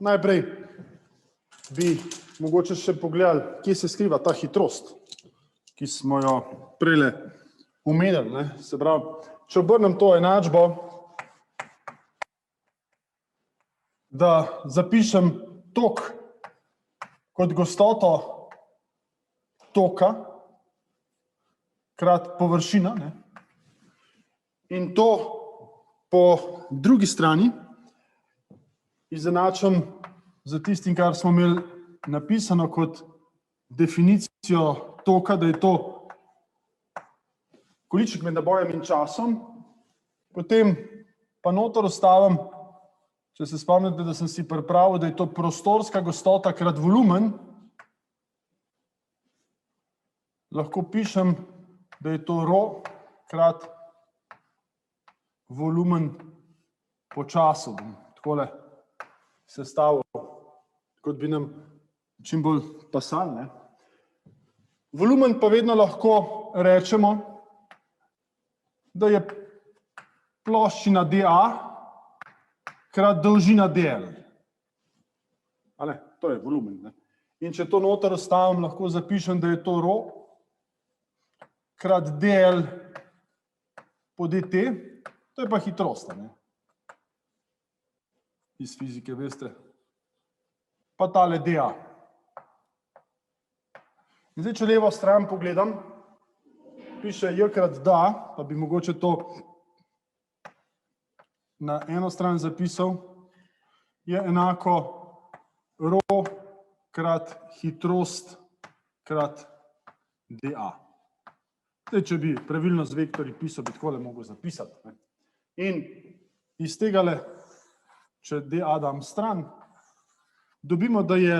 Najprej bi mogoče še pogledali, kje se skriva ta hitrost, ki smo jo prejle omenili. Se pravi, če obrnem to enačbo, da zapišem tok kot gostoto toka krat površina, in to po drugi strani izenačim z tistim, kar smo imeli napisano kot definicijo toka, da je to količnik med nabojem in časom, potem pa noter ostavim, če se spomnite, da sem si pripravil, da je to prostorska gostota krat volumen, lahko pišem, da je to ρ krat volumen po času. Bom takole sestavil, kot bi nam čim bolj pasal. Volumen pa vedno lahko rečemo, da je ploščina dA krat dolžina dl. To je volumen. In če to noter ostavim, lahko zapišem, da je to ρ krat dl po dt, to je pa hitrost. Iz fizike, veste. Pa tale dA. In zdaj, če levo stran pogledam, piše j krat da, pa bi mogoče to na eno stran zapisal, je enako ρ krat hitrost krat dA. Zdaj, če bi pravilno z vektorji pisal, bi takole mogel zapisati. In iz tegale, če dA dam stran, dobimo, da je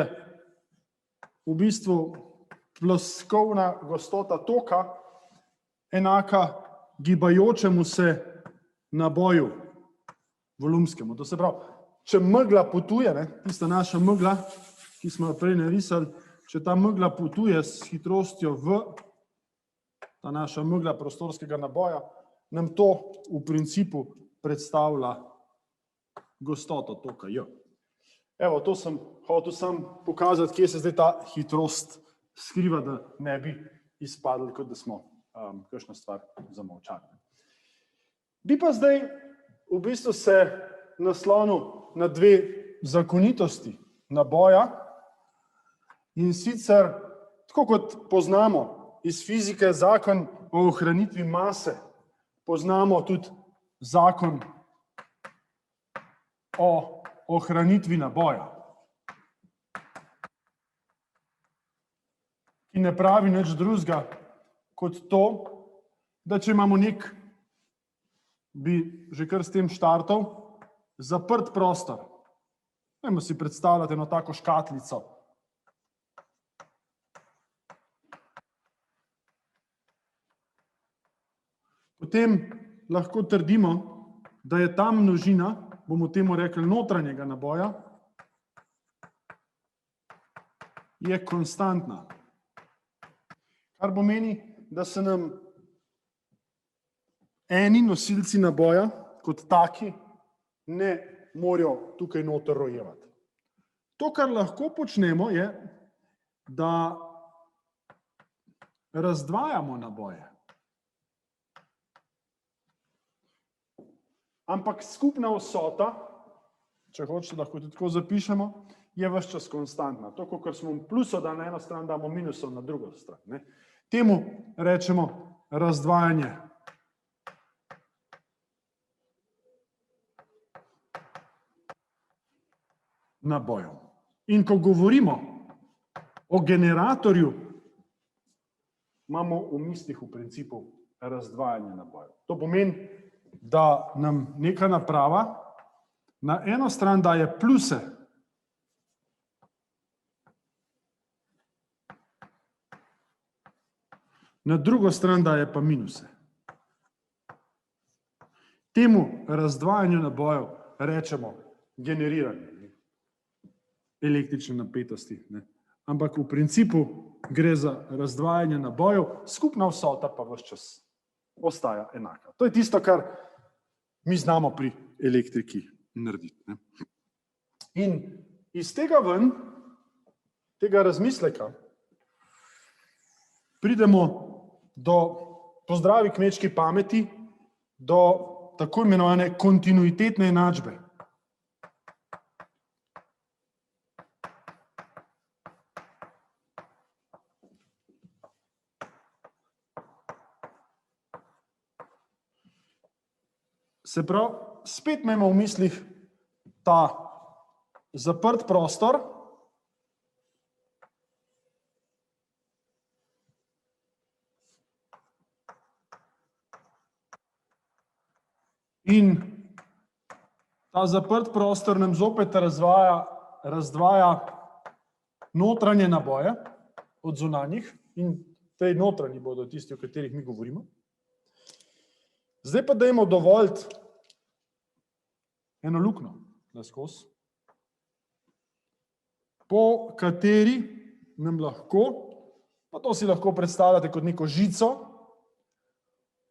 v bistvu ploskovna gostota toka enaka gibajočemu se naboju volumskemu. To se pravi, če megla potuje, tista naša megla, ki smo jo prej narisali, če ta megla potuje s hitrostjo v, ta naša megla prostorskega naboja, nam to v principu predstavlja gostoto toka J. Evo, to sem hotel sam pokazati, kje se zdaj ta hitrost skriva, da ne bi izpadli, kot da smo kakšno stvar zamolčali. Bi pa zdaj v bistvu se naslonil na dve zakonitosti naboja, in sicer, tako kot poznamo iz fizike zakon o ohranitvi mase, poznamo tudi zakon o ohranitvi naboja, ki ne pravi nič drugega kot to, da če imamo nek, bi že kar s tem štartal, zaprt prostor. Dajmo si predstavljati eno tako škatlico. Potem lahko trdimo, da je ta množina, bomo temu rekli notranjega naboja, je konstantna. Kar pomeni, da se nam eni nosilci naboja kot taki ne morajo tukaj noter rojevati. To, kar lahko počnemo, je, da razdvajamo naboje. Ampak skupna vsota, če hočete, lahko tudi tako zapišemo, je ves čas konstantna. To, kot smo plusov dali na eno stran, damo minusov na drugo stran. Temu rečemo razdvajanje nabojev. In ko govorimo o generatorju, imamo v mislih v principu razdvajanje nabojev. To pomeni, da nam neka naprava na eno stran daje pluse, na drugo stran daje pa minuse. Temu razdvajanju nabojev rečemo generiranje električne napetosti. Ampak v principu gre za razdvajanje nabojev, skupna vsota pa ves čas ostaja enaka. To je tisto, kar mi znamo pri elektriki narediti. In iz tega ven, tega razmisleka, pridemo do, po zdravi kmečki pameti, do tako imenovane kontinuitetne enačbe. Se pravi, spet imamo v mislih ta zaprt prostor, in ta zaprt prostor nam zopet razdvaja notranje naboje od zunanjih in tej notranji bodo tisti, o katerih mi govorimo. Zdaj pa dajmo dovoljiti eno luknjo skozi, po kateri nam lahko, pa to si lahko predstavljate kot neko žico,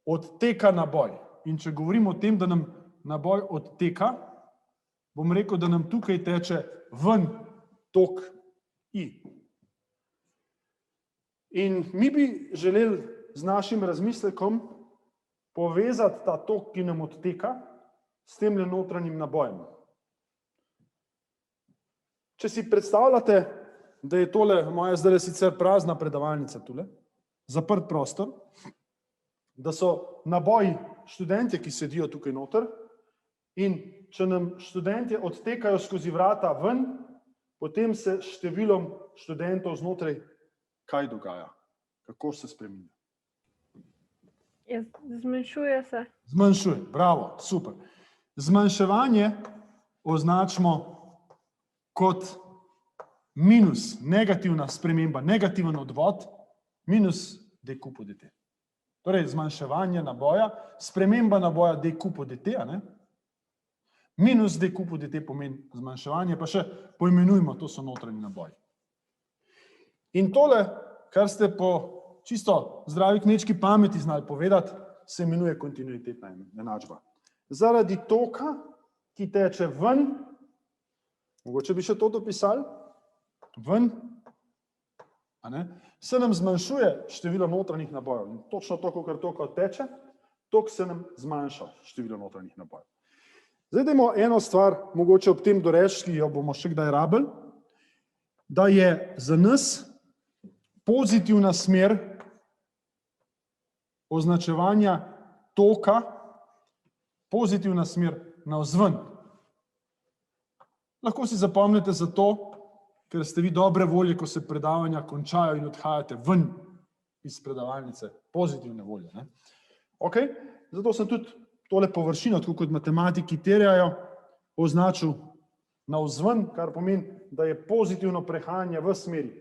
odteka naboj. In če govorimo o tem, da nam naboj odteka, bom rekel, da nam tukaj teče ven tok I. In mi bi želeli z našim razmislekom povezati ta tok, ki nam odteka, s tem notranjim nabojem. Če si predstavljate, da je tole moja zdaj sicer prazna predavalnica tule, zaprt prostor, da so naboji študentje, ki sedijo tukaj noter, in če nam študentje odtekajo skozi vrata ven, potem se s številom študentov znotraj kaj dogaja? Kako se spreminja? Zmanjšuje se. Zmanjšuje, bravo, super. Zmanjševanje označimo kot minus, negativna sprememba, negativen odvod, minus dq po dt. Torej, zmanjševanje naboja, sprememba naboja dq po dt, minus dq po dt pomeni zmanjševanje, pa še poimenujemo, to so notranji naboji. In tole, kar ste po čisto zdravi kmečki pameti znali povedati, se imenuje kontinuitetna enačba. Zaradi toka, ki teče ven, mogoče bi še to dopisali, ven, se nam zmanjšuje število notranjih nabojev. In točno to, kar tok teče, tok se nam zmanjša število notranjih nabojev. Zdaj dajmo eno stvar, mogoče ob tem doreči, ki jo bomo še kdaj rabili, da je za nas pozitivna smer označevanja toka, pozitivna smer navzven. Lahko si zapomnite zato, ker ste vi dobre volje, ko se predavanja končajo in odhajate ven iz predavalnice, pozitivne volje. Okay? Zato sem tudi tole površino, tako kot matematiki terjajo, označil navzven, kar pomeni, da je pozitivno prehajanje v smeri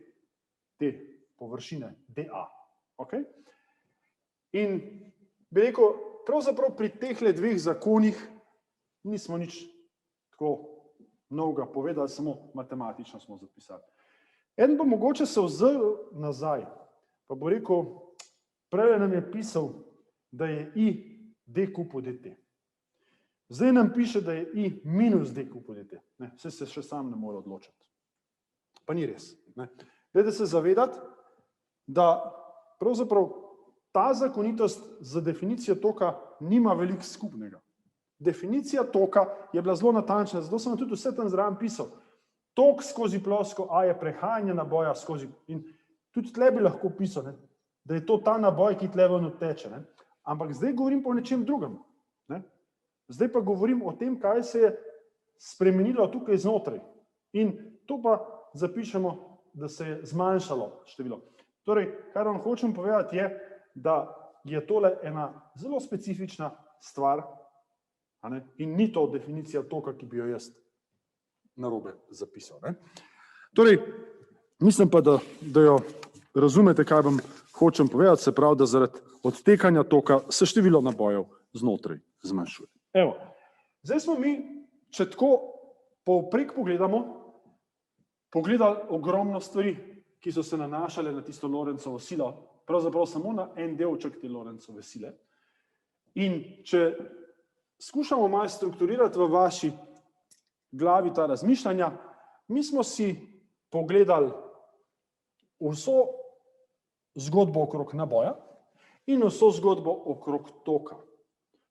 te površine dA. Okay? In bi rekel, pravzaprav pri tehle dveh zakonih nismo nič tako novega povedali, samo matematično smo zapisali. Eden pa mogoče se vzel nazaj, pa bo rekel, prej nam je pisal, da je I dq po dt. Zdaj nam piše, da je I minus dq po dt. Vse se še sam ne more odločiti. Pa ni res. Dajte se zavedati, da pravzaprav ta zakonitost za definicijo toka nima veliko skupnega. Definicija toka je bila zelo natančna, zato sem tudi vse tam zraven pisal. Tok skozi plosko A je prehajanje naboja skozi, in tudi tle bi lahko pisal, da je to ta naboj, ki tle ven odteče. Ampak zdaj govorim pa o nečem drugem. Zdaj pa govorim o tem, kaj se je spremenilo tukaj znotraj. In to pa zapišemo, da se je zmanjšalo število. Torej, kar vam hočem povedati je, da je tole ena zelo specifična stvar, in ni to definicija toka, ki bi jo jaz narobe zapisal. Torej, mislim pa, da jo razumete, kaj vam hočem povedati, se pravi, da zaradi odtekanja toka se število nabojev znotraj zmanjšuje. Evo, zdaj smo mi, če tako povprek pogledamo, pogledali ogromno stvari, ki so se nanašale na tisto Lorentzovo silo, pravzaprav samo na en delček te Lorentzove sile. In če skušamo malo strukturirati v vaši glavi ta razmišljanja, mi smo si pogledali vso zgodbo okrog naboja in vso zgodbo okrog toka.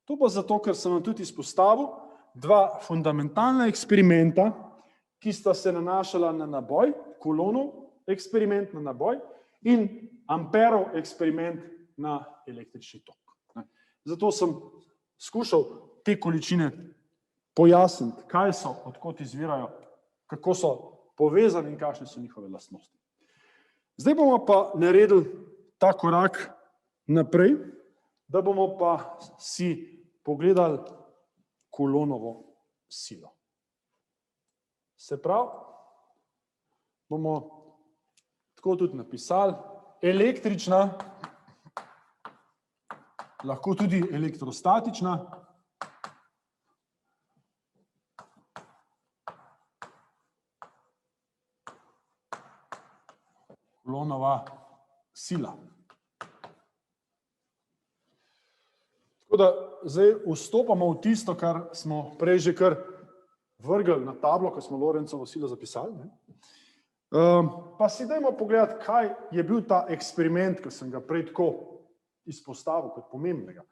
To pa zato, ker sem vam tudi izpostavil dva fundamentalna eksperimenta, ki sta se nanašala na naboj, Coulomb eksperiment na naboj in Amperov eksperiment na električni tok. Zato sem skušal te količine pojasniti, kaj so, odkot izvirajo, kako so povezani in kakšne so njihove lastnosti. Zdaj bomo pa naredili ta korak naprej, da bomo pa si pogledali Coulombova silo. Se pravi, bomo tako tudi napisali, električna, lahko tudi elektrostatična, Coulombova sila. Tako da zdaj vstopamo v tisto, kar smo prej že kar vrgli na tablo, ko smo Lorentzovo silo zapisali. Pa si dajmo pogledati, kaj je bil ta eksperiment, ki sem ga prej tako izpostavil kot pomembnega.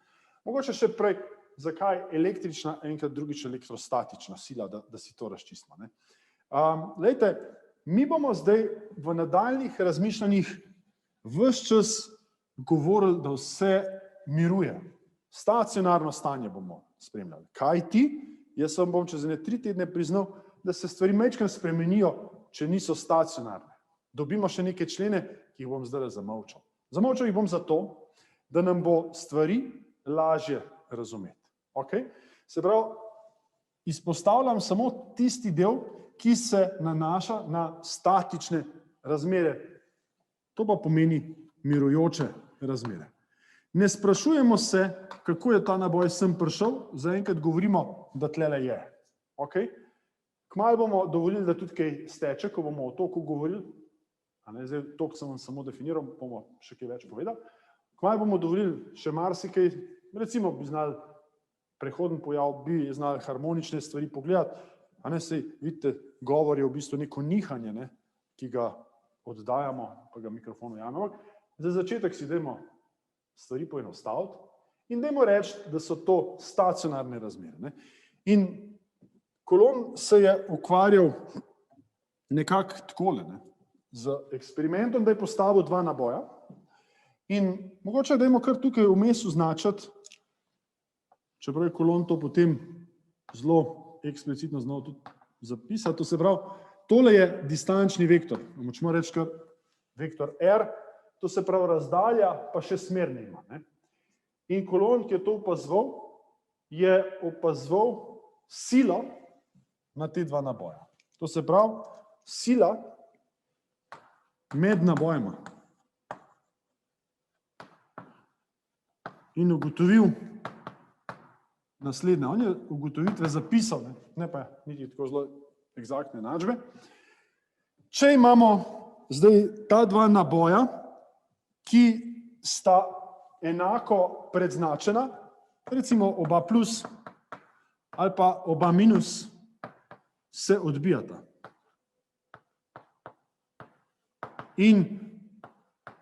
Mogoče še prej, zakaj električna, enkrat drugič elektrostatična sila, da si to razčistimo. Glejte, mi bomo zdaj v nadaljnjih razmišljanjih ves čas govorili, da vse miruje. Stacionarno stanje bomo spremljali. Kaj ti? Jaz vam bom čez 3 tedne priznal, da se stvari majčkeno spremenijo, če niso stacionarne. Dobimo še neke člene, ki jih bom zdaj zamolčal. Zamolčal jih bom zato, da nam bo stvari lažje razumeti. Okay? Se pravi, izpostavljam samo tisti del, ki se nanaša na statične razmere. To pa pomeni mirujoče razmere. Ne sprašujemo se, kako je ta naboj sem prišel, zaenkrat govorimo, da tlele je. Okay? Kmalu bomo dovolili, da tudi kaj steče, ko bomo o toku govorili. Zdaj, tok sem vam samo definiral, bomo še kaj več povedali. Kmalu bomo dovolili še marsikaj, recimo bi znali prehoden pojav, bi znali harmonične stvari pogledati. Sej, vidite, govor je v bistvu neko nihanje, ne, ki ga oddajamo, pa ga mikrofonu jamemo. Za začetek si dajmo stvari poenostaviti in dajmo reči, da so to stacionarne razmere. Ne. In Coulomb se je ukvarjal nekako takole, ne, z eksperimentom, da je postavil 2 naboja in mogoče dajmo kar tukaj vmes označiti, čeprav je Coulomb to potem zelo eksplicitno znal tudi zapisati, to se pravi, tole je distančni vektor, močemo reči kar vektor R, to se pravi razdalja, pa še smer nima. Ne? In Coulomb, ki je to opazoval silo na te 2 naboja. To se pravi, sila med nabojema. In ugotovil naslednje. On je ugotovitve zapisal, ne pa niti tako zelo eksaktne enačbe. Če imamo zdaj ta 2 naboja, ki sta enako predznačena, recimo oba plus ali pa oba minus, se odbijata. In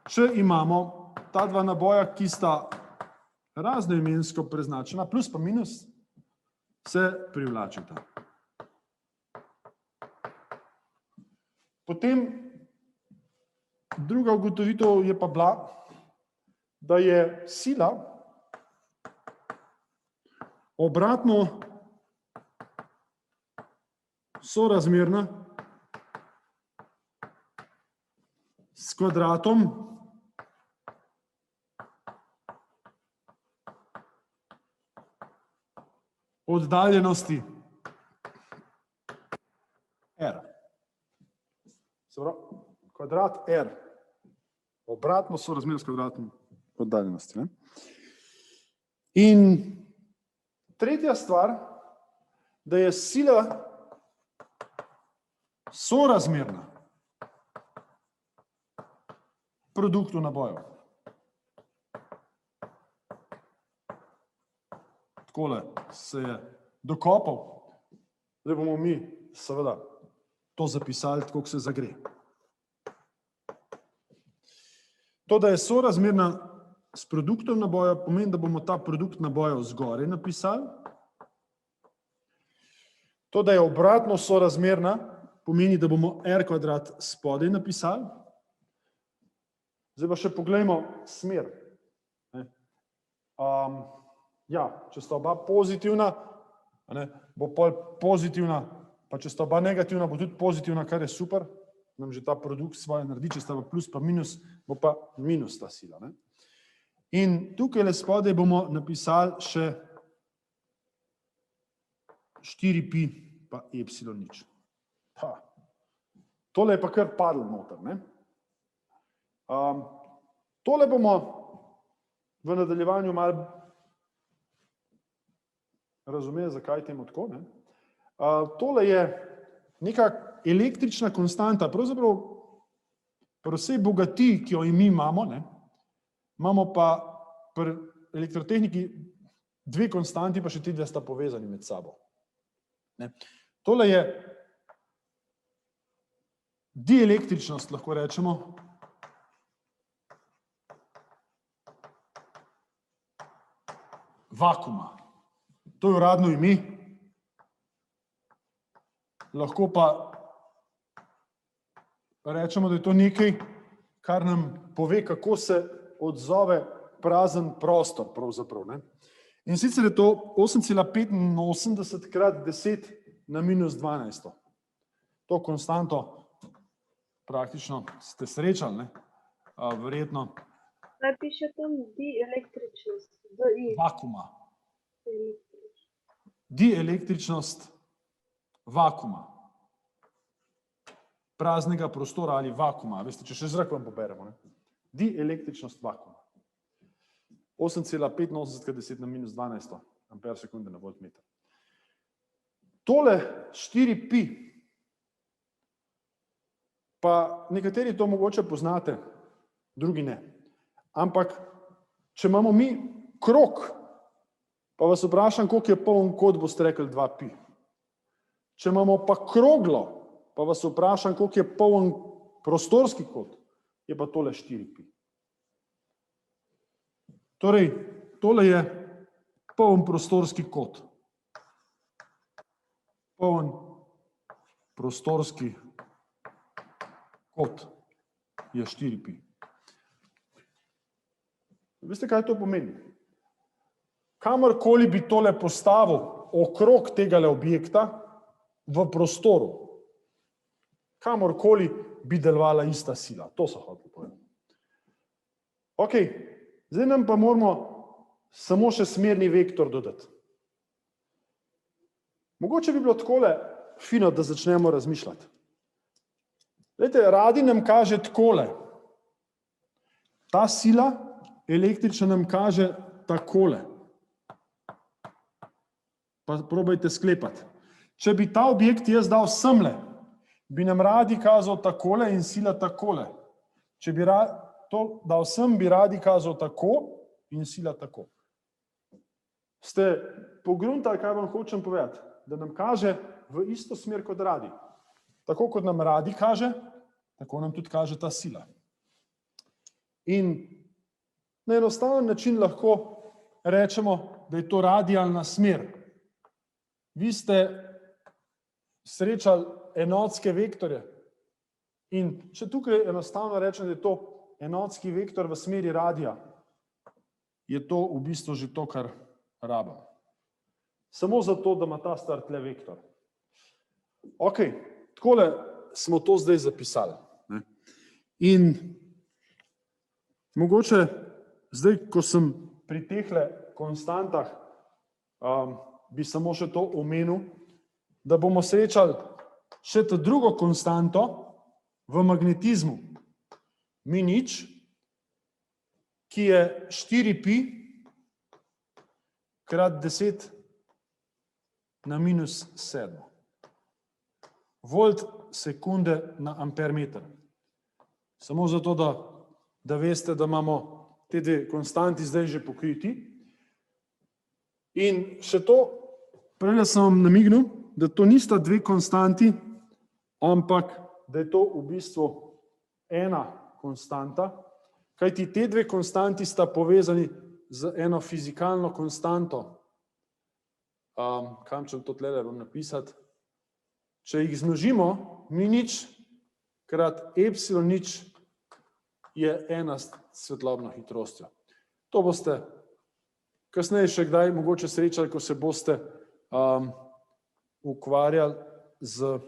če imamo ta 2 naboja, ki sta raznoimensko preznačena, plus pa minus, se privlačita. Potem druga ugotovitev je pa bila, da je sila obratno sorazmerna s kvadratom oddaljenosti R. Se pravi, kvadrat R obratno sorazmerno s kvadratom oddaljenosti. Ne? In tretja stvar, da je sila sorazmerna produktu nabojev. Takole se je dokopal. Zdaj bomo mi seveda to zapisali, tako kot se zagre. To, da je sorazmerna s produktom naboja, pomeni, da bomo ta produkt naboja zgoraj napisali. To, da je obratno sorazmerna, pomeni, da bomo R kvadrat spodaj napisali. Zdaj pa še poglejmo smer. Če sta oba pozitivna, bo pol pozitivna, pa če sta oba negativna, bo tudi pozitivna, kar je super. Nam že ta produkt svoje naredi, če sta pa plus pa minus, bo pa minus ta sila. In tukaj le spodaj bomo napisali še 4pi pa epsilon nič. Tole je pa kar padlo noter. Tole bomo v nadaljevanju malo razumeli, zakaj temu tako. Tole je neka električna konstanta, pravzaprav pri vsej bogatiji, ki jo mi imamo, imamo pa pri elektrotehniki dve konstanti, pa še ti dve sta povezani med sabo. Tole je dielektričnost, lahko rečemo, vakuma. To je uradno ime. Lahko pa rečemo, da je to nekaj, kar nam pove, kako se odzove prazen prostor pravzaprav. In sicer je to 8,85 krat 10 na minus 12. To konstanto praktično ste srečali, verjetno. Kaj piše tam? Dielektričnost. Vakuma. Dielektričnost vakuma. Praznega prostora ali vakuma. Veste, če še zrak vam poberemo. Dielektričnost vakuma. 8,85 krat 10 na minus 12 amper sekunde na voltmeter. Tole 4pi, pa nekateri to mogoče poznate, drugi ne. Ampak, če imamo mi krog, pa vas vprašam, koliko je poln kot, boste rekli 2pi. Če imamo pa kroglo, pa vas vprašam, koliko je poln prostorski kot, je pa tole 4pi. Torej, tole je poln prostorski kot. Poln prostorski kot je 4pi. Veste, kaj to pomeni? Kamorkoli bi tole postavil okrog tegale objekta v prostoru, kamorkoli bi delovala ista sila. To so hoteli povedati. Ok, zdaj nam pa moramo samo še smerni vektor dodati. Mogoče bi bilo takole fino, da začnemo razmišljati. Glejte, radi nam kaže takole. Ta sila električna nam kaže takole. Pa probajte sklepati. Če bi ta objekt jaz dal semle, bi nam radi kazal takole in sila takole. Če bi to dal sem, bi radi kazal tako in sila tako. Ste pogruntali, kaj vam hočem povedati? Da nam kaže v isto smer kot radi. Tako kot nam radi kaže, tako nam tudi kaže ta sila. In na enostaven način lahko rečemo, da je to radialna smer. Vi ste srečali enotske vektorje in če tukaj enostavno rečem, da je to enotski vektor v smeri radija, je to v bistvu že to, kar rabimo. Samo zato, da ima ta star tle vektor. Ok, takole smo to zdaj zapisali. In mogoče zdaj, ko sem pri tehle konstantah, bi samo še to omenil, da bomo srečali še to drugo konstanto v magnetizmu. Mi nič, ki je 4pi krat 10 na minus 7. Volt sekunde na amper meter. Samo zato, da veste, da imamo te dve konstanti zdaj že pokriti. In še to, prej sem vam namignil, da to nista dve konstanti, ampak da je to v bistvu ena konstanta, kajti te dve konstanti sta povezani z eno fizikalno konstanto. Kam če to tlele bom napisati? Če jih zmnožimo, mi nič krat epsilon nič je ena s svetlobno hitrostjo. To boste kasneje še kdaj mogoče srečali, ko se boste ukvarjali z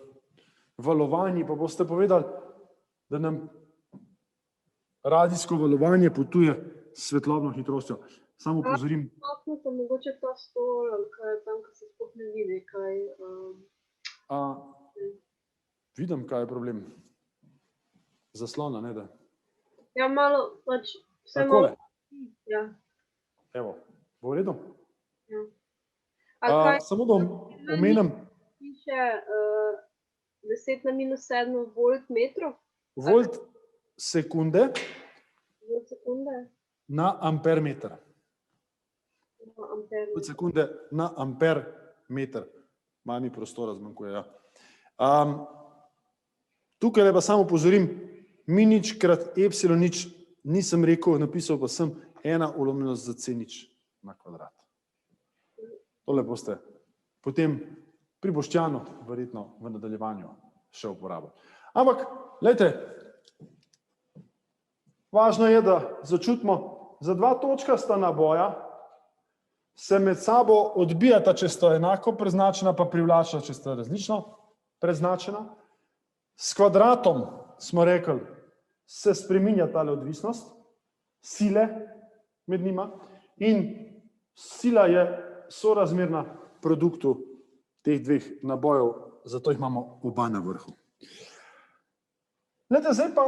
valovanji, pa boste povedali, da nam radijsko valovanje potuje s svetlobno hitrostjo. Samo upozorim. Pa mogoče ta stol, ali kaj je tam, ko se sploh ne vidi, kaj... Vidim, kaj je problem. Zaslona, ne da? Ja, malo, pač... Takole. Ja. Evo, bo v redu? Ja. A kaj... Samo da omenim... Piše 10 na minus 7 volt metrov? Volt sekunde Volt sekunde? na amper meter. Volt sekunde na amper meter. Malo mi prostora zmanjkuje, ja. Tukaj pa samo upozorim, mi nič krat epsilon nič nisem rekel, napisal pa sem 1 ulomljenost za c nič na kvadrat. Tole boste potem pri Boštjanu verjetno v nadaljevanju še uporabili. Ampak, glejte, važno je, da začutimo, za dva točkasta naboja se med sabo odbijata, če sta enako preznačena, pa privlačena, če sta različno preznačena. S kvadratom, smo rekli, se spreminja tale odvisnost, sile med njima in sila je sorazmerna produktu teh dveh nabojev, zato jih imamo oba na vrhu. Glede, zdaj pa,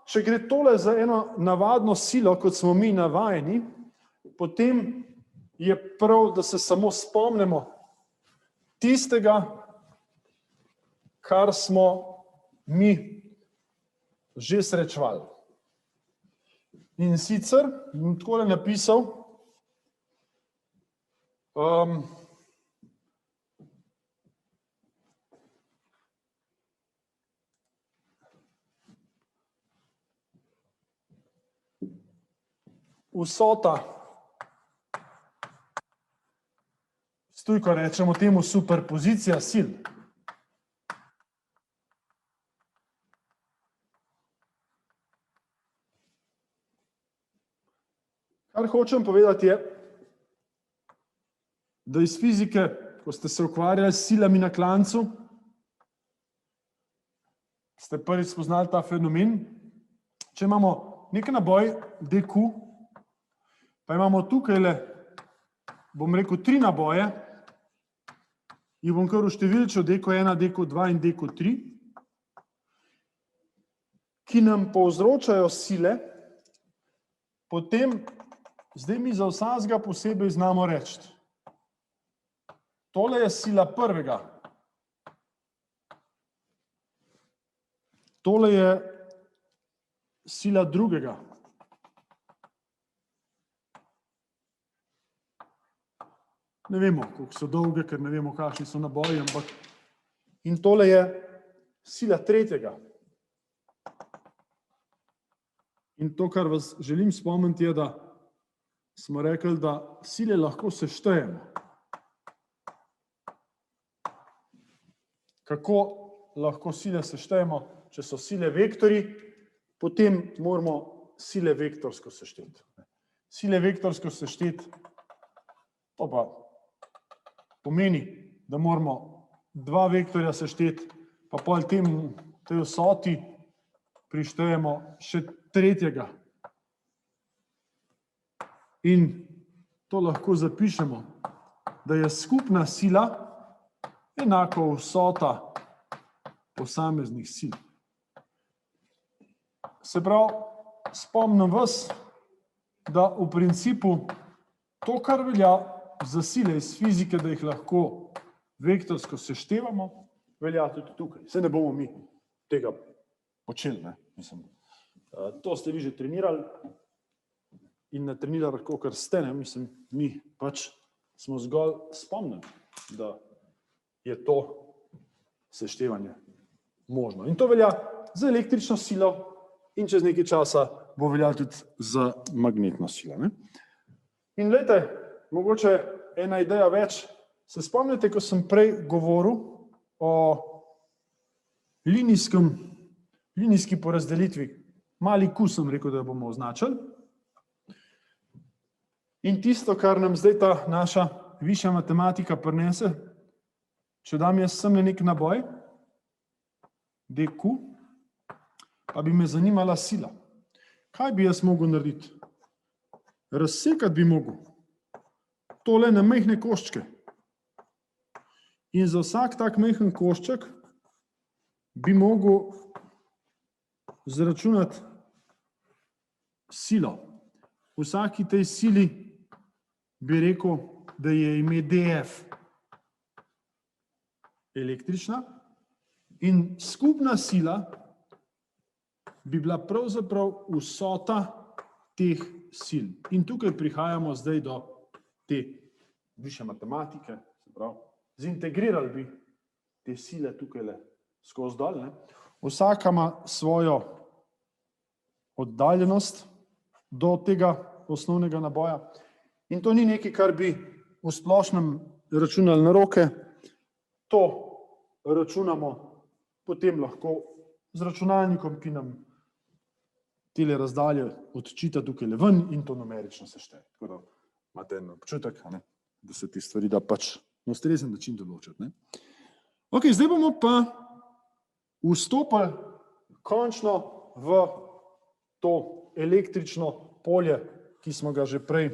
če gre tole za eno navadno silo, kot smo mi navajeni, potem je prav, da se samo spomnimo tistega, kar smo mi že srečevali. In sicer, bom takole napisal, vsota, s tujko rečemo temu superpozicija sil. Kar hočem povedati je, da iz fizike, ko ste se ukvarjali s silami na klancu, ste prvič spoznali ta fenomen. Če imamo nek naboj dq, pa imamo tukajle, bom rekel, 3 naboje, jih bom kar uštevilčil dq1, dq2 in dq3, ki nam povzročajo sile, potem zdaj mi za vsakega posebej znamo reči. Tole je sila prvega. Tole je sila drugega. Ne vemo, koliko so dolge, ker ne vemo, kakšni so naboji, ampak in tole je sila tretjega. In to, kar vas želim spomniti, je, da smo rekli, da sile lahko seštejemo. Kako lahko sile seštejemo? Če so sile vektorji, potem moramo sile vektorsko sešteti. Sile vektorsko sešteti, to pa pomeni, da moramo 2 vektorja sešteti, pa pol tej vsoti prištejemo še tretjega. In to lahko zapišemo, da je skupna sila enako vsota posameznih sil. Se pravi, spomnim vas, da v principu to, kar velja za sile iz fizike, da jih lahko vektorsko seštevamo, velja tudi tukaj. Saj ne bomo mi tega počeli, ne? Mislim, to ste vi že trenirali in natrenirali, kakor ste, ne? Mislim, mi pač smo zgolj spomnili, da je to seštevanje možno. In to velja za električno silo in čez nekaj časa bo veljalo tudi za magnetno silo. Ne? In glejte, mogoče ena ideja več. Se spomnite, ko sem prej govoril o linijski porazdelitvi. Mali Q sem rekel, da bomo označili. In tisto, kar nam zdaj ta naša višja matematika prinese, če dam jaz sem nek naboj, dq, pa bi me zanimala sila. Kaj bi jaz mogel narediti? Razsekati bi mogel tole na majhne koščke. In za vsak tak majhen košček bi mogel zračunati silo. Vsaki tej sili bi rekel, da je ime df električna in skupna sila bi bila pravzaprav vsota teh sil. In tukaj prihajamo zdaj do te višje matematike, se pravi, zintegrirali bi te sile tukaj skozi dol. Ne? Vsaka ima svojo oddaljenost do tega osnovnega naboja. In to ni nekaj, kar bi v splošnem računali na roke. To računamo potem lahko z računalnikom, ki nam tele razdalje odčita tukaj ven in to numerično sešteje. Tako da imate en občutek, da se te stvari da pač na ustrezen način določiti. Ne? Ok, zdaj bomo pa vstopili končno v to električno polje, ki smo ga že prej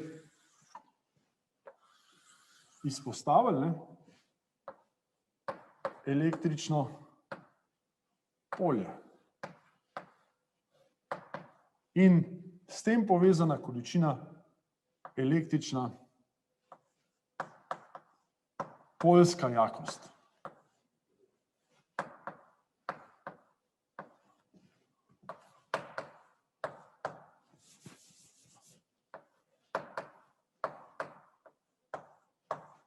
izpostavili. Ne? Električno polje. In s tem povezana količina električna poljska jakost.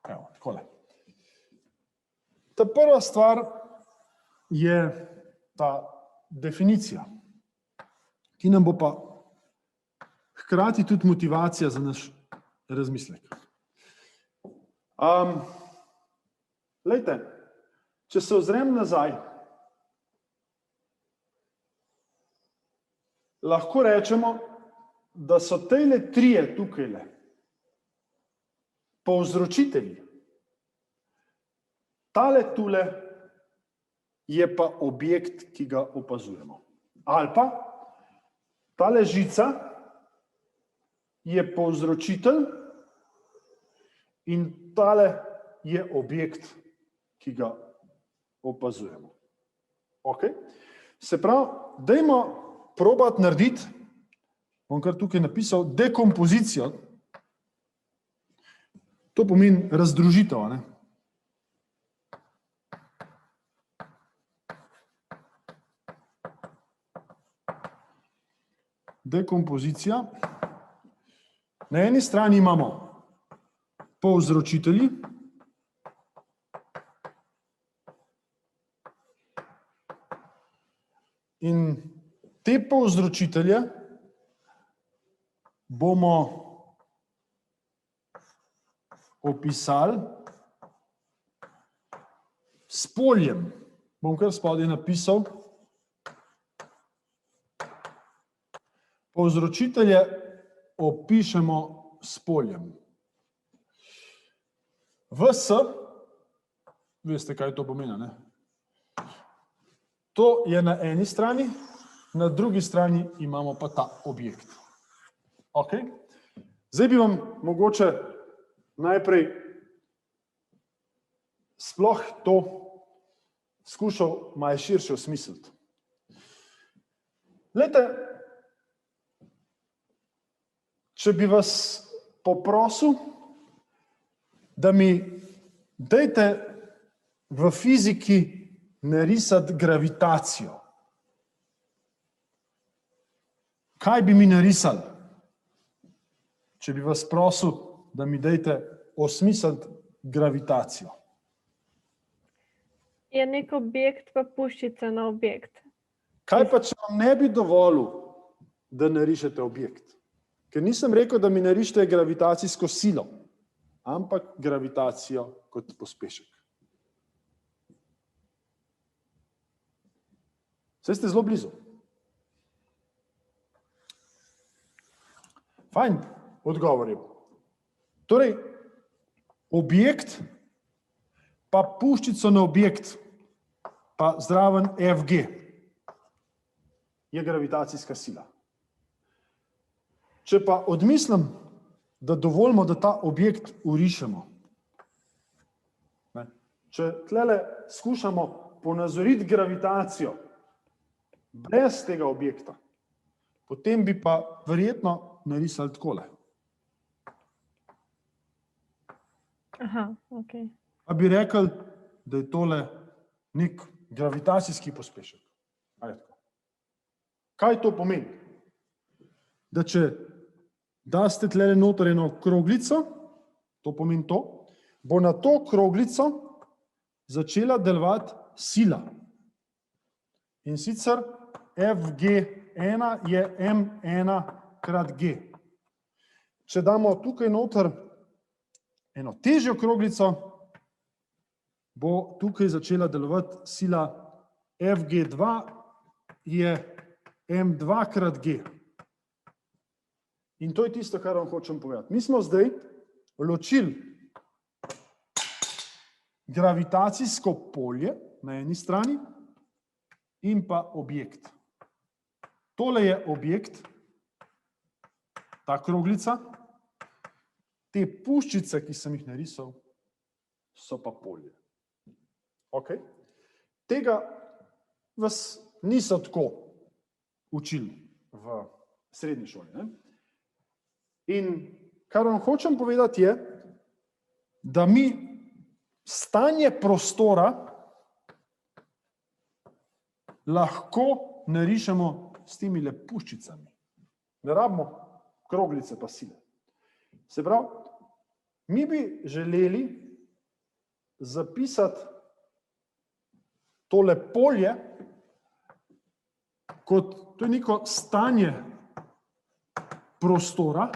Evo, takole. Ta prva stvar je ta definicija, ki nam bo pa hkrati tudi motivacija za naš razmislek. Glejte, če se ozrem nazaj, lahko rečemo, da so tele trije tukajle povzročitelji. Tale tule je pa objekt, ki ga opazujemo. Ali pa tale žica je povzročitelj in tale je objekt, ki ga opazujemo. Ok? Se pravi, dajmo probati narediti, bom kar tukaj napisal, dekompozicijo. To pomeni razdružitev, ne? Dekompozicija. Na eni strani imamo povzročitelji, in te povzročitelje bomo opisali s poljem. Bom kar spodaj napisal. Povzročitelje opišemo s poljem. Vs, veste, kaj to pomeni, ne? To je na eni strani, na drugi strani imamo pa ta objekt. Ok? Zdaj bi vam mogoče najprej sploh to skušal malo širše osmisliti. Glejte, če bi vas poprosil, da mi dajte v fiziki narisati gravitacijo. Kaj bi mi narisali, če bi vas prosil, da mi dajte osmisliti gravitacijo? je nek objekt pa puščica na objekt. Kaj pa, če vam ne bi dovolil, da narišete objekt? Ker nisem rekel, da mi narišete gravitacijsko silo, ampak gravitacijo kot pospešek. Saj ste zelo blizu. Fajn, odgovor je. Torej, objekt pa puščico na objekt, pa zraven FG, je gravitacijska sila. Če pa odmislim, da dovolimo, da ta objekt urišemo, če tlele skušamo ponazoriti gravitacijo brez tega objekta, potem bi pa verjetno narisali takole. Aha, ok. Pa bi rekel, da je tole nek gravitacijski pospešek. Kaj to pomeni? Da če daste tlele noter eno kroglico, to pomeni to, bo na to kroglico začela delovati sila. In sicer FG1 je M1 krat G. Če damo tukaj noter eno težjo kroglico, bo tukaj začela delovati sila FG2 je M2 krat G. In to je tisto, kar vam hočem povedati. Mi smo zdaj ločili gravitacijsko polje na eni strani in pa objekt. Tole je objekt, ta kroglica, te puščice, ki sem jih narisal, so pa polje. Ok? Tega vas niso tako učili v srednji šoli. Ne? In kar vam hočem povedati je, da mi stanje prostora lahko narišemo s temi puščicami. Ne rabimo kroglice pa sile. Se pravi, mi bi želeli zapisati tole polje kot to je neko stanje prostora,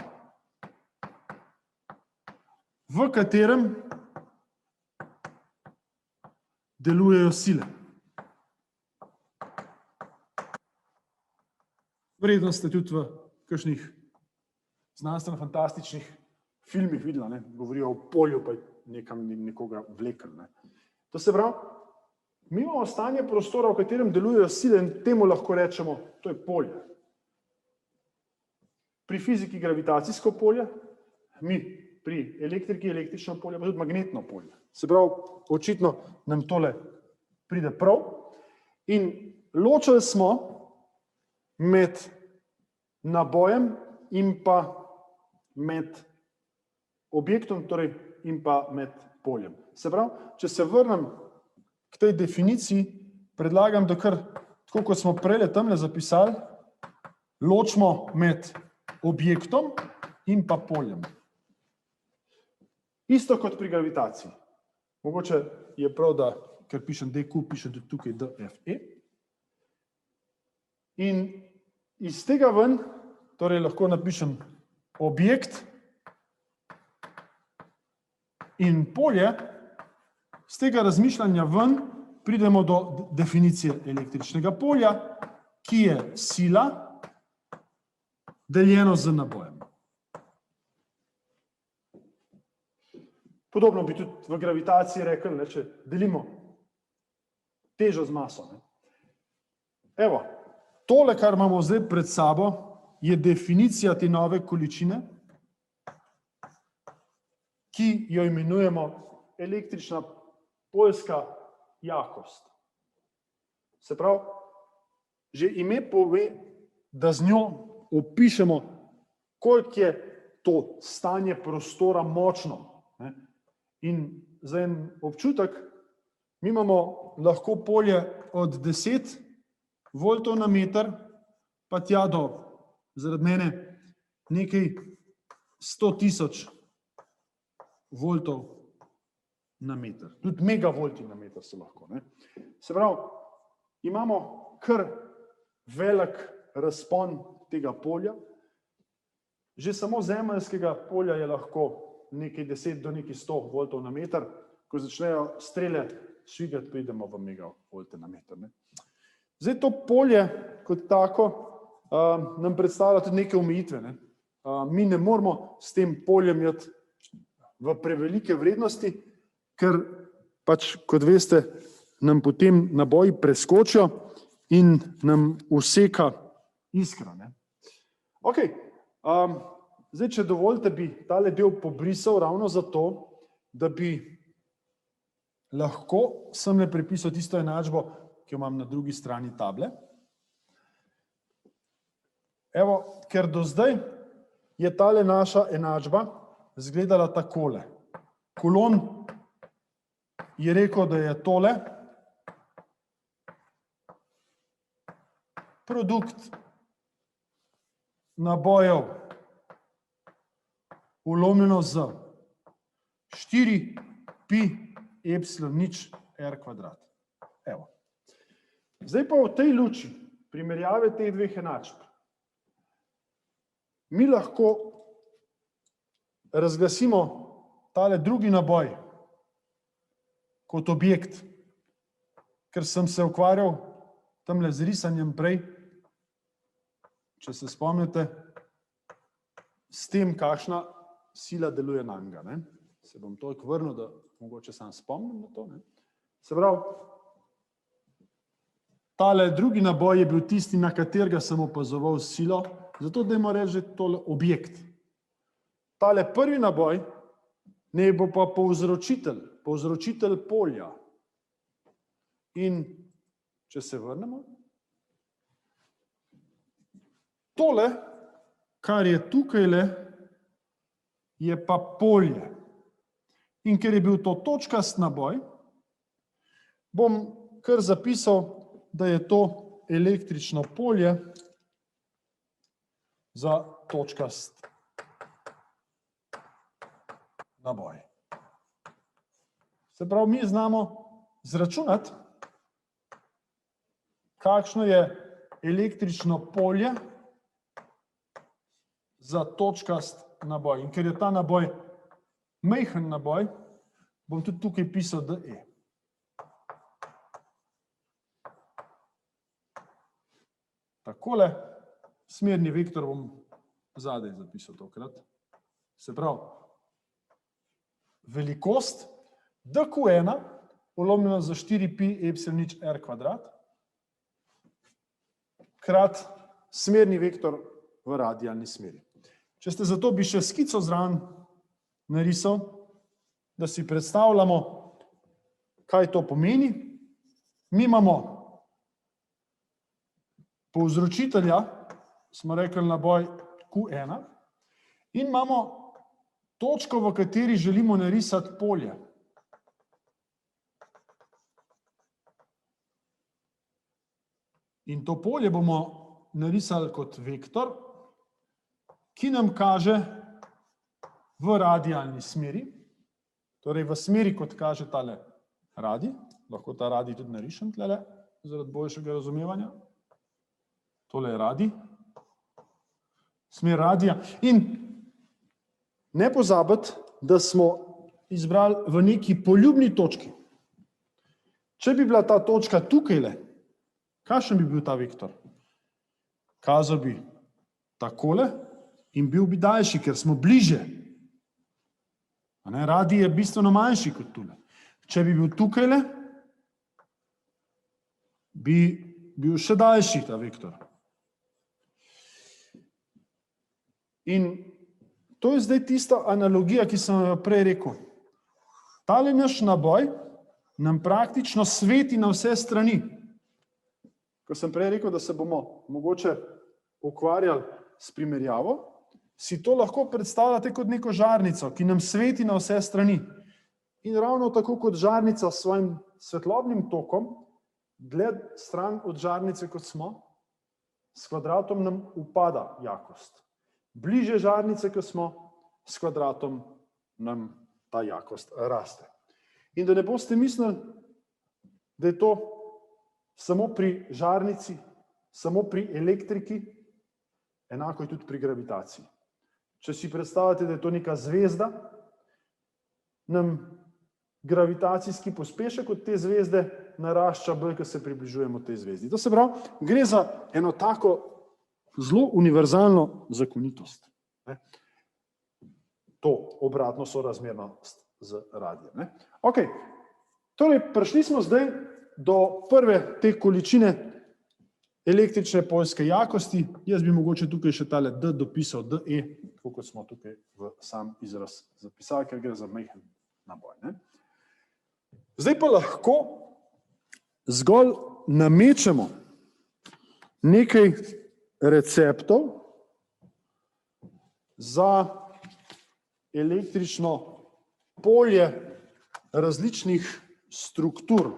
v katerem delujejo sile. Verjetno ste tudi v kakšnih znanstveno-fantastičnih filmih videli, govorijo o polju, pa nekam nekoga vlekli. To se pravi, mi imamo stanje prostora, v katerem delujejo sile in temu lahko rečemo, to je polje. Pri fiziki gravitacijsko polje, mi pri elektriki električno polje, pa tudi magnetno polje. Se pravi, očitno nam tole pride prav. In ločili smo med nabojem in pa med objektom, torej in pa med poljem. Se pravi, če se vrnem k tej definiciji, predlagam, da kar, tako kot smo prej tamle zapisali, ločimo med objektom in pa poljem. Isto kot pri gravitaciji. Mogoče je prav, da, ker pišem DQ, pišem tudi tukaj DFE. In iz tega ven, torej lahko napišem objekt in polje, z tega razmišljanja ven pridemo do definicije električnega polja, ki je sila deljeno z nabojem. Podobno bi tudi v gravitaciji rekel, če delimo težo z maso. Evo, tole, kar imamo zdaj pred sabo, je definicija te nove količine, ki jo imenujemo električna poljska jakost. Se pravi, že ime pove, da z njo opišemo, koliko je to stanje prostora močno. In za en občutek, mi imamo lahko polje od 10 voltov na meter, pa tja do, zaradi mene, nekaj 100 000 voltov na meter. Tudi megavolti na meter so lahko. Ne? Se pravi, imamo kar velik razpon tega polja. Že samo zemeljskega polja je lahko nekaj 10 do nekaj 100 voltov na meter. Ko začnejo strele švigati, pridemo v megavolte na meter. Ne? Zdaj to polje kot tako nam predstavlja tudi neke omejitve. Ne? Mi ne moramo s tem poljem jeti v prevelike vrednosti, ker pač, kot veste, nam potem naboji preskočijo in nam useka iskra. Ne? Ok, zdaj, če dovolite, bi tale del pobrisal ravno zato, da bi lahko semle prepisal tisto enačbo, ki jo imam na drugi strani table. Evo, ker do zdaj je tale naša enačba izgledala takole. Kolon je rekel, da je tole produkt nabojev ulomljeno z 4 pi epsilon nič r kvadrat. Evo. Zdaj pa v tej luči primerjave teh dveh enačb mi lahko razglasimo tale drugi naboj kot objekt, ker sem se ukvarjal tamle z risanjem prej, če se spomnite, s tem, kakšna sila deluje na njega. Ne? Se bom toliko vrnil, da mogoče sam spomnim na to. Ne? Se pravi, tale drugi naboj je bil tisti, na katerega sem opazoval silo, zato dajmo reči, da je tole objekt. Tale prvi naboj ne bo pa povzročitelj polja. In če se vrnemo, tole, kar je tukajle, je pa polje. In ker je bil to točkast naboj, bom kar zapisal, da je to električno polje za točkast naboj. Se pravi, mi znamo zračunati, kakšno je električno polje za točkast naboj. In ker je ta naboj majhen naboj, bom tudi tukaj pisal DE. Takole, smerni vektor bom zadaj zapisal tokrat. Se pravi, velikost dq1 ulomljeno za 4 pi epsilon nič r kvadrat krat smerni vektor v radialni smeri. Če ste zato, bi še skico zraven narisal, da si predstavljamo, kaj to pomeni. Mi imamo povzročitelja, smo rekli naboj Q1, in imamo točko, v kateri želimo narisati polje. In to polje bomo narisali kot vektor, ki nam kaže v radialni smeri, torej v smeri, kot kaže tale radij, lahko ta radij tudi narišem tlele, zaradi boljšega razumevanja. Tole je radij, smer radija. In ne pozabiti, da smo izbrali v neki poljubni točki. Če bi bila ta točka tukajle, kakšen bi bil ta vektor? Kazal bi takole in bil bi daljši, ker smo bliže. Radij je bistveno manjši kot tule. Če bi bil tukajle, bi bil še daljši ta vektor. In to je zdaj tista analogija, ki sem jo prej rekel. Tale naš naboj nam praktično sveti na vse strani. Ko sem prej rekel, da se bomo mogoče ukvarjali s primerjavo, si to lahko predstavljate kot neko žarnico, ki nam sveti na vse strani. In ravno tako kot žarnica s svojim svetlobnim tokom, dlje stran od žarnice, kot smo, s kvadratom nam upada jakost. Bliže žarnice, kot smo, s kvadratom nam ta jakost raste. In da ne boste mislili, da je to samo pri žarnici, samo pri elektriki, enako je tudi pri gravitaciji. Če si predstavljate, da je to neka zvezda, nam gravitacijski pospešek od te zvezde narašča bolj, ko se približujemo tej zvezdi. To se pravi, gre za eno tako zelo univerzalno zakonitost. To obratno sorazmernost z radijem. Ok, torej prišli smo zdaj do prve te količine električne poljske jakosti. Jaz bi mogoče tukaj še tale D dopisal DE, tako kot smo tukaj v sam izraz zapisali, ker gre za majhen naboj. Zdaj pa lahko zgolj namečemo nekaj receptov za električno polje različnih struktur.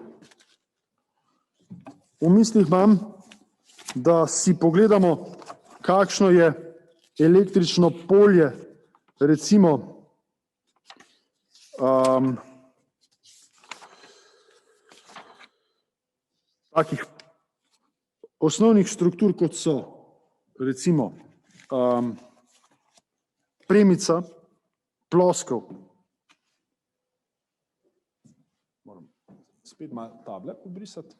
V mislih imam, da si pogledamo, kakšno je električno polje, recimo, takih osnovnih struktur, kot so, recimo, premica, ploskev. Moram spet malo table obrisati.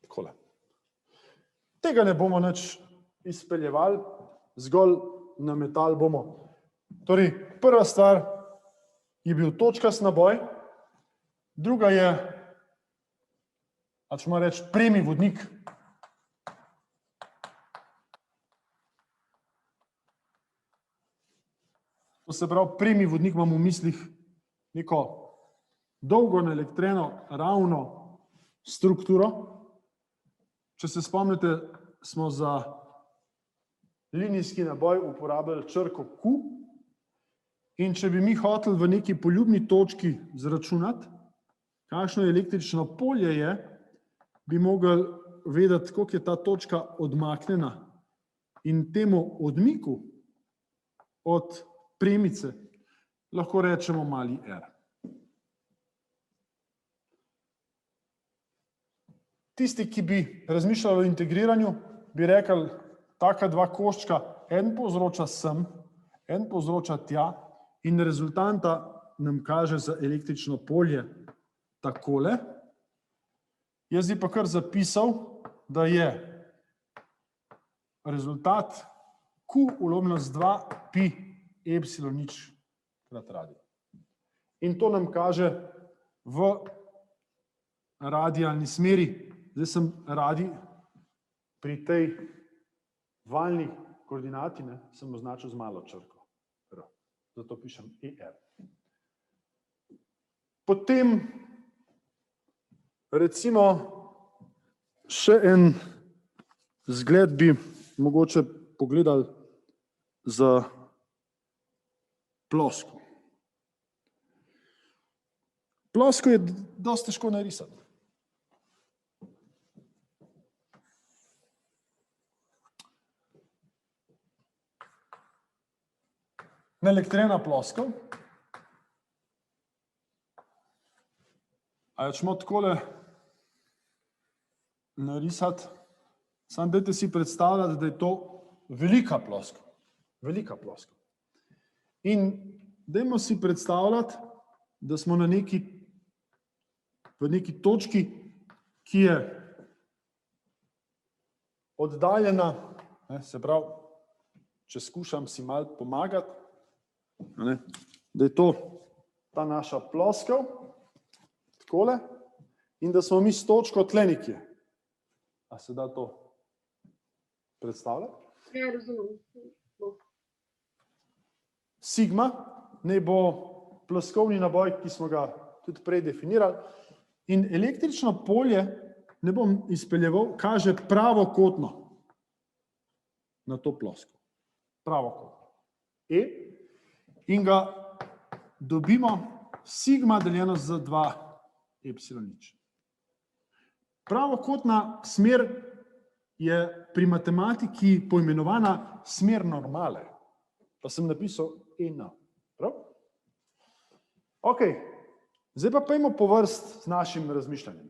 Takole. Tega ne bomo nič izpeljevali, zgolj nametali bomo. Torej, prva stvar je bil točkast naboj, druga je, ali ćemo reči, premij vodnik. To se pravi, premij vodnik imam v mislih neko dolgo naelektreno ravno strukturo. Če se spomnite, smo za linijski naboj uporabljali črko Q in če bi mi hoteli v neki poljubni točki zračunati, kakšno električno polje je, bi mogli vedeti, koliko je ta točka odmaknjena in temu odmiku od premice lahko rečemo mali R. Tisti, ki bi razmišljali o integriranju, bi rekli, taka dva koščka, en povzroča sem, en povzroča tja in rezultanta nam kaže za električno polje takole. Jaz bi pa kar zapisal, da je rezultat Q ulomljeno z 2 pi epsilon nič krat radio. In to nam kaže v radialni smeri. Zdaj sem radij pri tej valni koordinati, sem označil z malo črko R. Zato pišem ER. Potem recimo še en zgled bi mogoče pogledali za plosko. Plosko je dosti težko narisati. Naelektrena ploskev. A jo ćemo takole narisati? Samo dajte si predstavljati, da je to velika ploskev. Velika ploskev. In dajmo si predstavljati, da smo v neki točki, ki je oddaljena, se pravi, če skušam si malo pomagati, da je to ta naša ploskev, takole, in da smo mi s točko tle nekje. A se da to predstavljati? Ja, razumem. Sigma naj bo ploskovni naboj, ki smo ga tudi prej definirali, in električno polje, ne bom izpeljeval, kaže pravokotno na to plosko. Pravokotno. In ga dobimo sigma deljeno z 2 epsilon nič. Pravokotna smer je pri matematiki poimenovana smer normale. Pa sem napisal EN. Prav? Ok, zdaj pa pojdimo po vrst z našim razmišljanjem.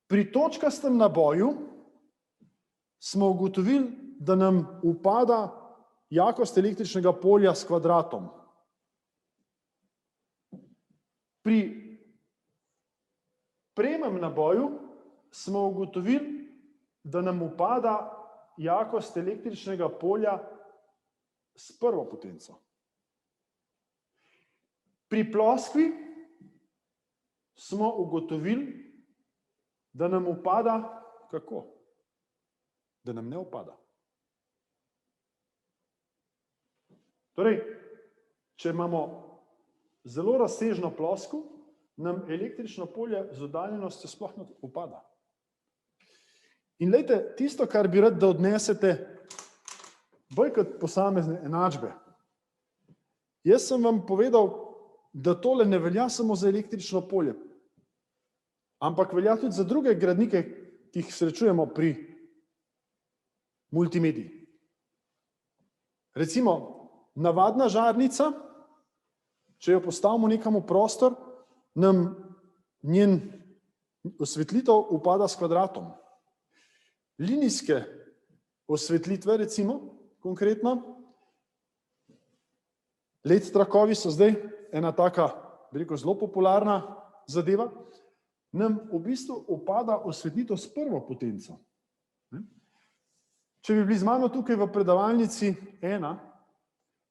Pri točkastem naboju smo ugotovili, da nam upada jakost električnega polja s kvadratom. Pri premem naboju smo ugotovili, da nam upada jakost električnega polja s prvo potenco. Pri ploskvi smo ugotovili, da nam upada kako? Da nam ne upada. Torej, če imamo zelo razsežno ploskev, nam električno polje z oddaljenostjo sploh ne upada. In glejte, tisto, kar bi rad, da odnesete bolj kot posamezne enačbe. Jaz sem vam povedal, da tole ne velja samo za električno polje, ampak velja tudi za druge gradnike, ki jih srečujemo pri multimediji. Recimo, navadna žarnica, če jo postavimo nekam v prostor, nam njen osvetlitev upada s kvadratom. Linijske osvetlitve, recimo, konkretno, LED trakovi so zdaj ena taka, bi rekel, zelo popularna zadeva, nam v bistvu upada osvetlitev s prvo potenco. Če bi bili z mano tukaj v predavalnici 1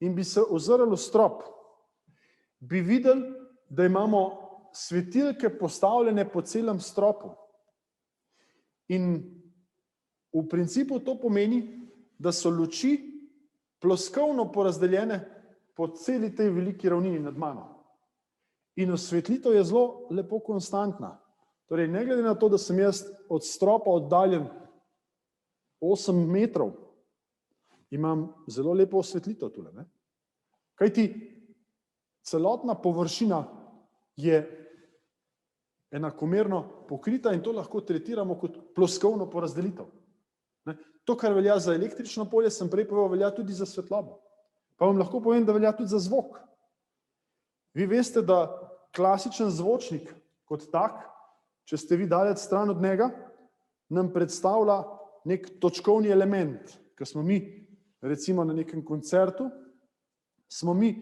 in bi se ozrli v strop, bi videli, da imamo svetilke postavljene po celem stropu. In v principu to pomeni, da so luči ploskovno porazdeljene po celi tej veliki ravnini nad mano. In osvetlitev je zelo lepo konstantna. Torej, ne glede na to, da sem jaz od stropa oddaljen 8 metrov, imam zelo lepo osvetlitev tule. Ne? Kajti celotna površina je enakomerno pokrita in to lahko tretiramo kot ploskovno porazdelitev. Ne? To, kar velja za električno polje, sem prej povedal, velja tudi za svetlobo. Pa vam lahko povem, da velja tudi za zvok. Vi veste, da klasičen zvočnik kot tak, če ste vi daleč stran od njega, nam predstavlja nek točkovni element, ker smo mi recimo na nekem koncertu, smo mi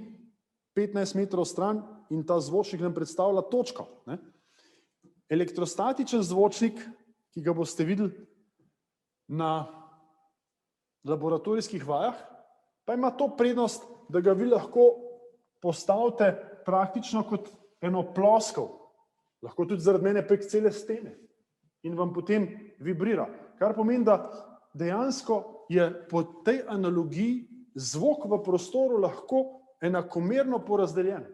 15 metrov stran in ta zvočnik nam predstavlja točko. Ne? Elektrostatičen zvočnik, ki ga boste videli na laboratorijskih vajah, pa ima to prednost, da ga vi lahko postavite praktično kot eno ploskev, lahko tudi zaradi mene prek cele stene in vam potem vibrira. Kar pomeni, da dejansko je po tej analogiji zvok v prostoru lahko enakomerno porazdeljen.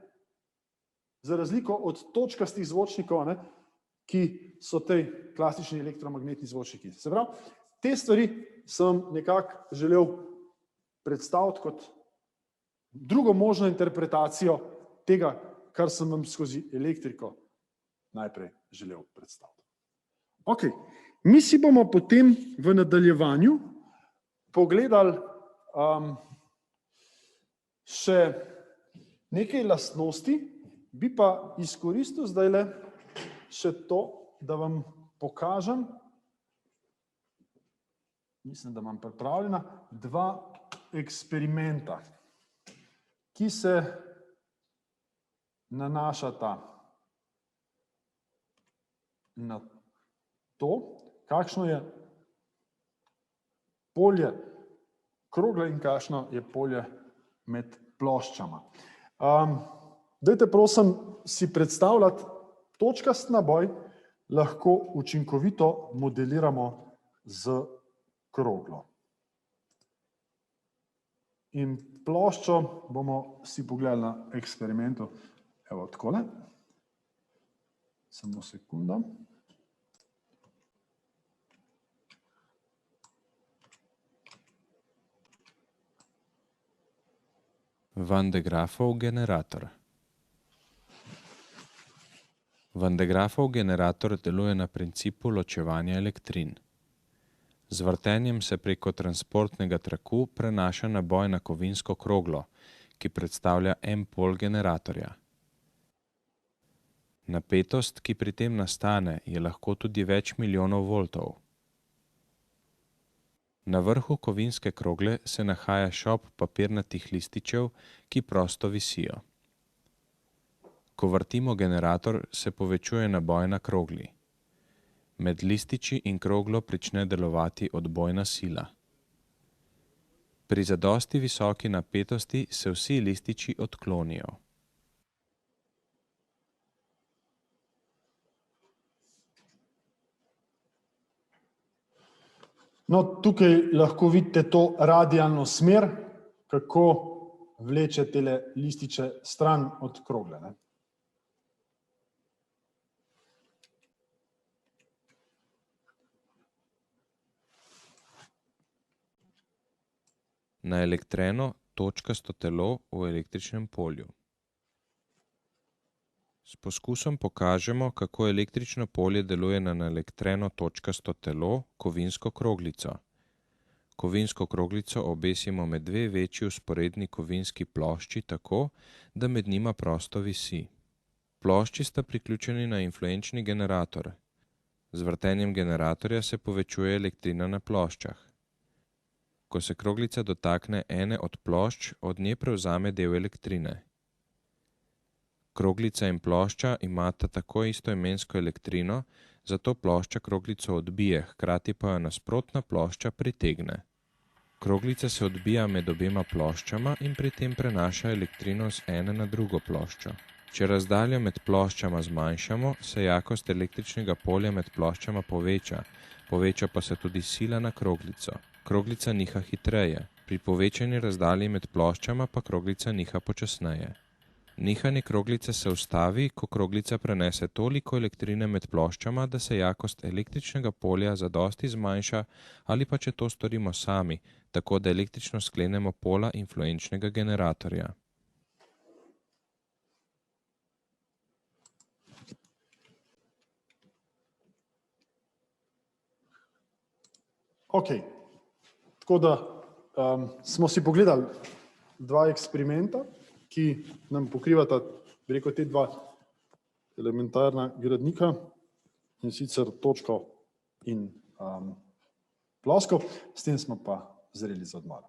Za razliko od točkastih zvočnikov, ne, ki so tej klasični elektromagnetni zvočniki. Se pravi, te stvari sem nekako želel predstaviti kot drugo možno interpretacijo tega, kar sem vam skozi elektriko najprej želel predstaviti. Ok, mi si bomo potem v nadaljevanju pogledali še nekaj lastnosti, bi pa izkoristil zdajle še to, da vam pokažem, mislim, da imam pripravljena, 2 eksperimenta, ki se nanašata na to, kakšno je polje krogla in kakšno je polje med ploščama. Dajte prosim si predstavljati, točkast naboj lahko učinkovito modeliramo z kroglo. In ploščo bomo si pogledali na eksperimentu, evo takole, samo sekundo. Van de Graafov generator. Van de Graafov generator deluje na principu ločevanja elektrin. Z vrtenjem se preko transportnega traku prenaša naboj na kovinsko kroglo, ki predstavlja M-pol generatorja. Napetost, ki pri tem nastane, je lahko tudi več milijonov voltov. Na vrhu kovinske krogle se nahaja šop papirnatih lističev, ki prosto visijo. Ko vrtimo generator, se povečuje naboj na krogli. Med lističi in kroglo prične delovati odbojna sila. Pri zadosti visoki napetosti se vsi lističi odklonijo. No, tukaj lahko vidite to radialno smer, kako vleče tele lističe stran od krogle. Ne? Naelektreno točkasto telo v električnem polju. S poskusom pokažemo, kako električno polje deluje na naelektreno točkasto telo, kovinsko kroglico. Kovinsko kroglico obesimo med dve večji vzporedni kovinski plošči tako, da med njima prosto visi. Plošči sta priključeni na influenčni generator. Z vrtenjem generatorja se povečuje elektrina na ploščah. Ko se kroglica dotakne ene od plošč, od nje prevzame del elektrine. Kroglica in plošča imata tako istoimensko elektrino, zato plošča kroglico odbije, hkrati pa jo nasprotna plošča pritegne. Kroglica se odbija med obema ploščama in pri tem prenaša elektrino z ene na drugo ploščo. Če razdaljo med ploščama zmanjšamo, se jakost električnega polja med ploščama poveča, poveča pa se tudi sila na kroglico. Kroglica niha hitreje, pri povečani razdalji med ploščama pa kroglica niha počasneje. Nihanje kroglice se ustavi, ko kroglica prenese toliko elektrine med ploščama, da se jakost električnega polja zadosti zmanjša, ali pa če to storimo sami, tako da električno sklenemo pola influenčnega generatorja. Ok, tako da smo si pogledali dva eksperimenta, ki nam pokrivata, bi rekel, te dva elementarna gradnika, in sicer točko in plosko, s tem smo pa zreli za odmor.